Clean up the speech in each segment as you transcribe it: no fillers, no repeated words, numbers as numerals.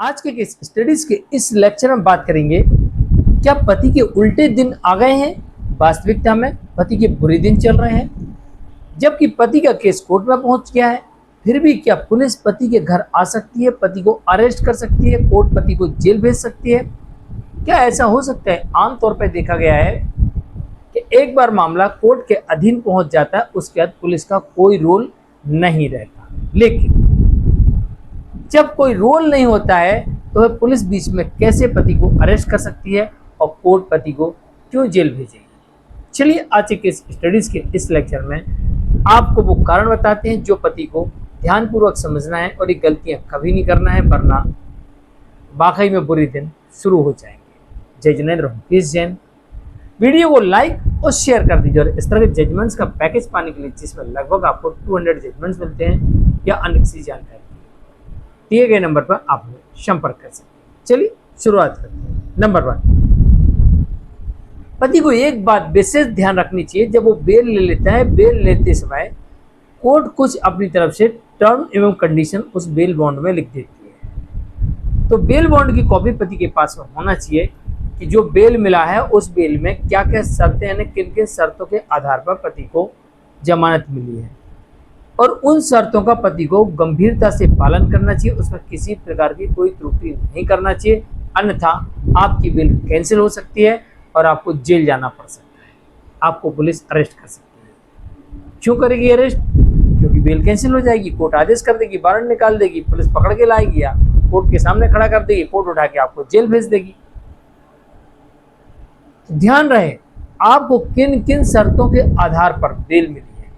आज के case studies के इस लेक्चर में बात करेंगे, क्या पति के उल्टे दिन आ गए हैं? वास्तविकता में पति के बुरे दिन चल रहे हैं, जबकि पति का केस कोर्ट में पहुंच गया है। फिर भी क्या पुलिस पति के घर आ सकती है, पति को अरेस्ट कर सकती है, कोर्ट पति को जेल भेज सकती है? क्या ऐसा हो सकता है? आमतौर पर देखा गया है कि एक बार मामला कोर्ट के अधीन पहुंच जाता है, उसके बाद पुलिस का कोई रोल नहीं रहता। लेकिन जब कोई रोल नहीं होता है तो पुलिस बीच में कैसे पति को अरेस्ट कर सकती है और कोर्ट पति को क्यों जेल भेजेगी? चलिए आज के स्टडीज के इस लेक्चर में आपको वो कारण बताते हैं जो पति को ध्यानपूर्वक समझना है और ये गलतियां कभी नहीं करना है, वरना वाकई में बुरे दिन शुरू हो जाएंगे। जय जिनेंद्र मुकेश जैन। वीडियो को लाइक और शेयर कर दीजिए और इस तरह के जजमेंट्स का पैकेज पाने के लिए जिसमें लगभग आपको 200 जजमेंट्स मिलते हैं या अन्य किसी जानकारी दिए गए नंबर पर आप संपर्क कर सकते हैं। चलिए शुरुआत करते हैं। नंबर 1, पति को एक बात विशेष ध्यान रखनी चाहिए, जब वो बेल ले लेता है, बेल लेते समय कोर्ट कुछ अपनी तरफ से टर्म एवं कंडीशन उस बेल बॉन्ड में लिख देती है। तो बेल बॉन्ड की कॉपी पति के पास में होना चाहिए कि जो बेल मिला है उस बेल में क्या क्या शर्तें, यानी किन किन शर्तों के आधार पर पति को जमानत मिली है, और उन शर्तों का पति को गंभीरता से पालन करना चाहिए। उसमें किसी प्रकार की कोई त्रुटि नहीं करना चाहिए, अन्यथा आपकी बेल कैंसिल हो सकती है और आपको जेल जाना पड़ सकता है, आपको पुलिस अरेस्ट कर सकती है। क्यों करेगी अरेस्ट? क्योंकि बेल कैंसिल हो जाएगी, कोर्ट आदेश कर देगी, वारंट निकाल देगी, पुलिस पकड़ के लाएगी या कोर्ट के सामने खड़ा कर देगी, कोर्ट उठा के आपको जेल भेज देगी। ध्यान रहे आपको किन किन शर्तों के आधार पर बेल मिली है,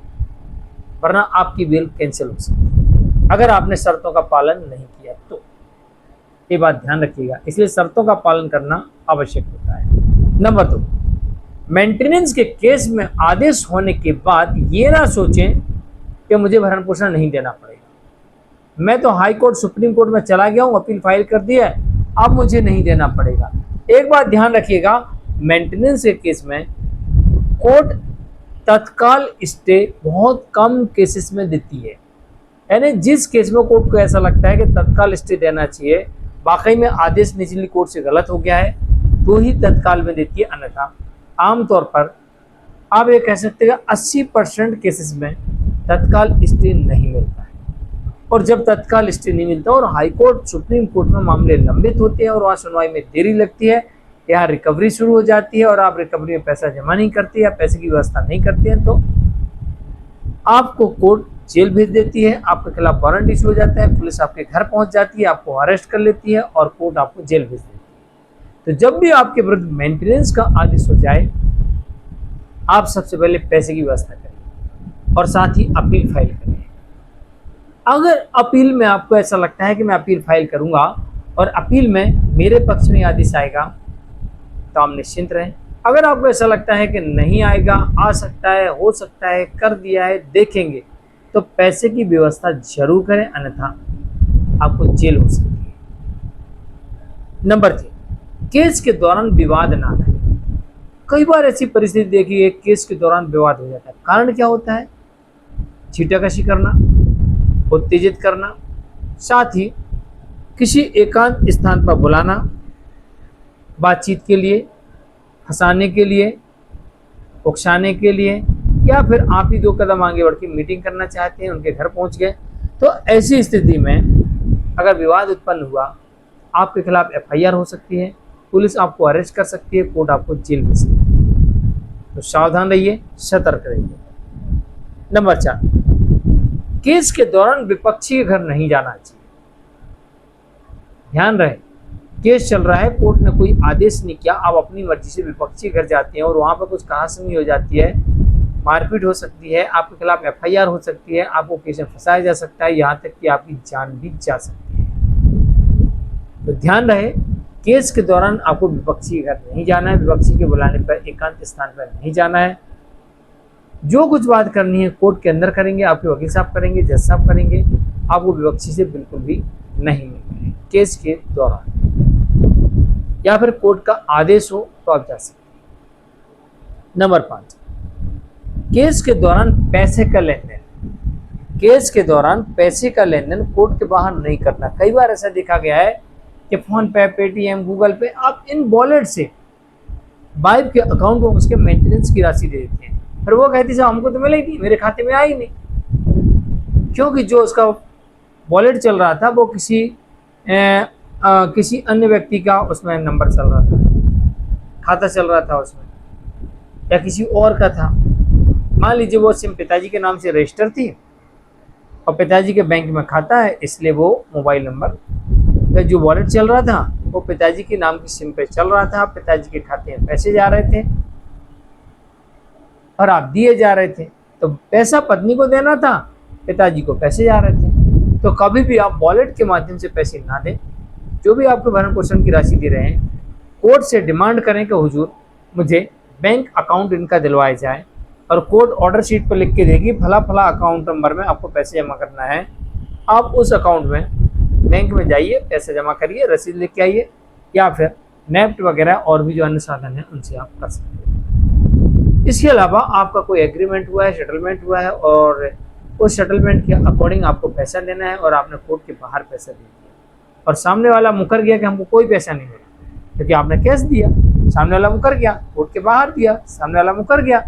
वरना आपकी बेल कैंसिल हो सकती है अगर आपने शर्तों का पालन नहीं किया तो। ये बात ध्यान रखिएगा, इसलिए शर्तों का पालन करना आवश्यक होता है। नंबर 2, मेंटेनेंस के केस में आदेश होने के बाद ये ना सोचें कि मुझे भरण पोषण नहीं देना पड़ेगा, मैं तो हाई कोर्ट सुप्रीम कोर्ट में चला गया हूँ, अपील फाइल कर दिया है, अब मुझे नहीं देना पड़ेगा। एक बात ध्यान रखिएगा, मेंटेनेंस के केस में कोर्ट तत्काल स्टे बहुत कम केसेस में देती है, यानी जिस केस में कोर्ट को ऐसा लगता है कि तत्काल स्टे देना चाहिए, वाकई में आदेश निचली कोर्ट से गलत हो गया है, तो ही तत्काल में देती है, अन्यथा आमतौर पर आप ये कह सकते हैं 80% केसेस में तत्काल स्टे नहीं मिलता है। और जब तत्काल स्टे नहीं मिलता और हाई कोर्ट सुप्रीम कोर्ट में मामले लंबित होते हैं और वहाँ सुनवाई में देरी लगती है, यहाँ रिकवरी शुरू हो जाती है और आप रिकवरी में पैसा जमा नहीं करते या पैसे की व्यवस्था नहीं करते हैं, तो आपको कोर्ट जेल भेज देती है, आपके खिलाफ वारंट इशू हो जाता है, पुलिस आपके घर पहुंच जाती है, आपको अरेस्ट कर लेती है और कोर्ट आपको जेल भेज देती है। तो जब भी आपके विरुद्ध मेंटेनेंस का आदेश हो जाए, आप सबसे पहले पैसे की व्यवस्था करें और साथ ही अपील फाइल करें। अगर अपील में आपको ऐसा लगता है कि मैं अपील फाइल करूंगा और अपील में मेरे पक्ष में आदेश आएगा, तो आप निश्चिंत रहें। अगर आपको ऐसा लगता है कि नहीं आएगा, आ सकता है, हो सकता है, कर दिया है, देखेंगे, तो पैसे की व्यवस्था जरूर करें, अन्यथा आपको जेल हो सकती है। नंबर 3, केस के दौरान विवाद ना करें। कई बार ऐसी परिस्थिति देखी है, केस के दौरान विवाद हो जाता है। कारण क्या होता है? छीटाकशी करना, उत्तेजित करना, साथ ही किसी एकांत स्थान पर बुलाना, बातचीत के लिए, हंसाने के लिए, उकसाने के लिए, या फिर आप ही 2 कदम आगे बढ़ के मीटिंग करना चाहते हैं, उनके घर पहुंच गए, तो ऐसी स्थिति में अगर विवाद उत्पन्न हुआ, आपके खिलाफ FIR हो सकती है, पुलिस आपको अरेस्ट कर सकती है, कोर्ट आपको जेल भेज सकती है। तो सावधान रहिए, सतर्क रहिए। नंबर 4, केस के दौरान विपक्षी के घर नहीं जाना चाहिए। ध्यान रहे, केस चल रहा है, कोर्ट ने कोई आदेश नहीं किया, आप अपनी मर्जी से विपक्षी घर जाते हैं और वहाँ पर कुछ कहासुनी हो जाती है, मारपीट हो सकती है, आपके खिलाफ FIR हो सकती है, आपको केस में फंसाया जा सकता है, यहाँ तक कि आपकी जान भी जा सकती है। तो ध्यान रहे, केस के दौरान आपको विपक्षी के घर नहीं जाना है, विपक्षी के बुलाने पर एकांत स्थान पर नहीं जाना है। जो कुछ बात करनी है कोर्ट के अंदर करेंगे, आपके वकील साहब करेंगे, जज साहब करेंगे, आपको विपक्षी से बिल्कुल भी नहीं मिलना है केस के दौरान, या फिर कोर्ट का आदेश हो तो आप जा सकते हैं। नंबर 5, केस के दौरान पैसे का लेन देन। केस के दौरान पैसे का लेन देन कोर्ट के बाहर नहीं करना। कई बार ऐसा देखा गया है कि फ़ोन पे, पेटीएम, गूगल पे, आप इन वॉलेट से वाइफ के अकाउंट में उसके मेंटेनेंस की राशि दे देते हैं। फिर वो कहती साहब हमको तो मिला ही नहीं, मेरे खाते में आई नहीं, क्योंकि जो उसका वॉलेट चल रहा था वो किसी अन्य व्यक्ति का उसमें नंबर चल रहा था, खाता चल रहा था उसमें, या किसी और का था। मान लीजिए वो सिम पिताजी के नाम से रजिस्टर थी और पिताजी के बैंक में खाता है, इसलिए वो मोबाइल नंबर का जो वॉलेट चल रहा था वो पिताजी के नाम की सिम पे चल रहा था, पिताजी के खाते में पैसे जा रहे थे और आप दिए जा रहे थे। तो पैसा पत्नी को देना था, पिताजी को पैसे जा रहे थे। तो कभी भी आप वॉलेट के माध्यम से पैसे ना दें। जो भी आपको भरण पोषण की राशि दे रहे हैं, कोर्ट से डिमांड करें कि हुजूर मुझे बैंक अकाउंट इनका दिलवाया जाए, और कोर्ट ऑर्डर शीट पर लिख के देगी फला फला अकाउंट नंबर में आपको पैसे जमा करना है। आप उस अकाउंट में बैंक में जाइए, पैसे जमा करिए, रसीद लेके आइए, या फिर नेफ्ट वगैरह और भी जो अन्य साधन है उनसे आप कर सकते हैं। इसके अलावा आपका कोई एग्रीमेंट हुआ है, सेटलमेंट हुआ है, और उस सेटलमेंट के अकॉर्डिंग आपको पैसा देना है और आपने कोर्ट के बाहर पैसा दे दिया और सामने वाला मुकर गया कि हमको कोई पैसा नहीं मिला, क्योंकि आपने कैश दिया, सामने वाला मुकर गया, कोर्ट के बाहर दिया, सामने वाला मुकर गया,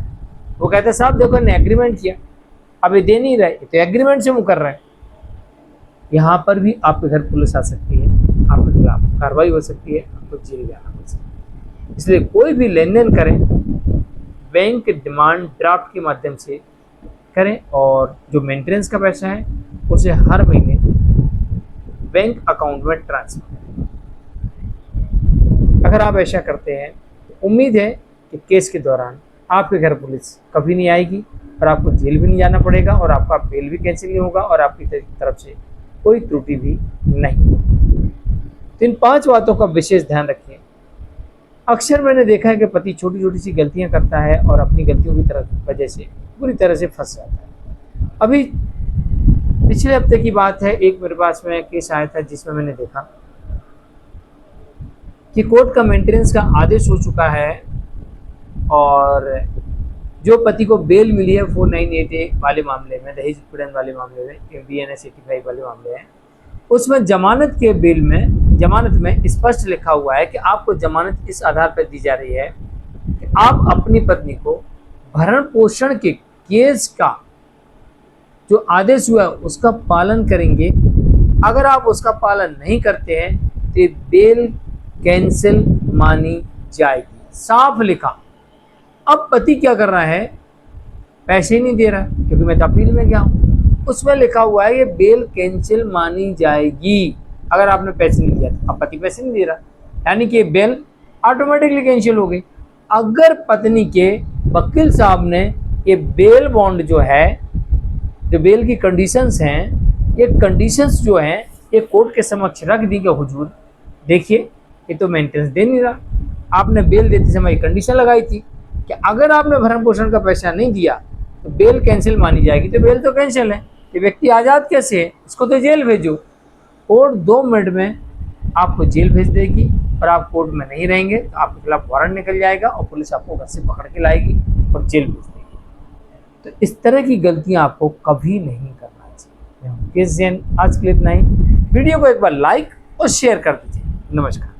वो कहते हैं साहब देखो ने एग्रीमेंट किया, अब ये दे नहीं रहे, तो एग्रीमेंट से मुकर रहे हैं। यहाँ पर भी आपके घर पुलिस आ सकती है, आपके खिलाफ कार्रवाई हो सकती है, आपको जेल जाना हो सकता है। इसलिए कोई भी लेन देन करें बैंक डिमांड ड्राफ्ट के माध्यम से करें, और जो मेंटेनेंस का पैसा है उसे हर महीने बैंक अकाउंट में ट्रांसफर करें। अगर आप ऐसा करते हैं तो उम्मीद है कि केस के दौरान आपके घर पुलिस कभी नहीं आएगी और आपको जेल भी नहीं जाना पड़ेगा, और आपका बेल भी कैंसिल नहीं होगा, और आपकी तरफ से कोई त्रुटि भी नहीं। तो इन 5 बातों का विशेष ध्यान रखें। अक्सर मैंने देखा है कि पति छोटी छोटी सी गलतियां करता है और अपनी गलतियों की वजह से पूरी तरह से फंस जाता है। अभी पिछले हफ्ते की बात है, एक मेरे पास में केस आया था जिसमें मैंने देखा कि कोर्ट का मेंटेनेंस का आदेश हो चुका है, और जो पति को बेल मिली है 4988 वाले मामले में, दहेज उत्पीड़न वाले मामले में, BNS 85 वाले मामले हैं, उसमें जमानत के बेल में, जमानत में स्पष्ट लिखा हुआ है कि आपको जमानत इस आधार पर दी जा रही है कि आप अपनी पत्नी को भरण पोषण के केस का जो आदेश हुआ है उसका पालन करेंगे। अगर आप उसका पालन नहीं करते हैं तो बेल कैंसिल मानी जाएगी, साफ लिखा। अब पति क्या कर रहा है, पैसे नहीं दे रहा क्योंकि मैं अपील में गया हूँ, उसमें लिखा हुआ है ये बेल कैंसिल मानी जाएगी अगर आपने पैसे नहीं दिया। अब पति पैसे नहीं दे रहा, यानी कि बेल ऑटोमेटिकली कैंसिल हो गई। अगर पत्नी के वकील साहब ने ये बेल बॉन्ड जो है, जो बेल की कंडीशंस हैं, ये कंडीशंस जो हैं ये कोर्ट के समक्ष रख दी कि हुजूर देखिए ये तो मेंटेनेंस दे नहीं रहा, आपने बेल देते समय कंडीशन लगाई थी कि अगर आपने भरण पोषण का पैसा नहीं दिया तो बेल कैंसिल मानी जाएगी। तो बेल तो कैंसिल है, ये व्यक्ति आज़ाद कैसे है, इसको तो जेल भेजो। कोर्ट 2 मिनट में आपको जेल भेज देगी और आप कोर्ट में नहीं रहेंगे तो आपके खिलाफ वारंट निकल जाएगा और पुलिस आपको घर से पकड़ के लाएगी और जेल भेज देगी। तो इस तरह की गलतियां आपको कभी नहीं करना चाहिए। केस जैन आज के लिए इतना ही। वीडियो को एक बार लाइक और शेयर कर दीजिए। नमस्कार।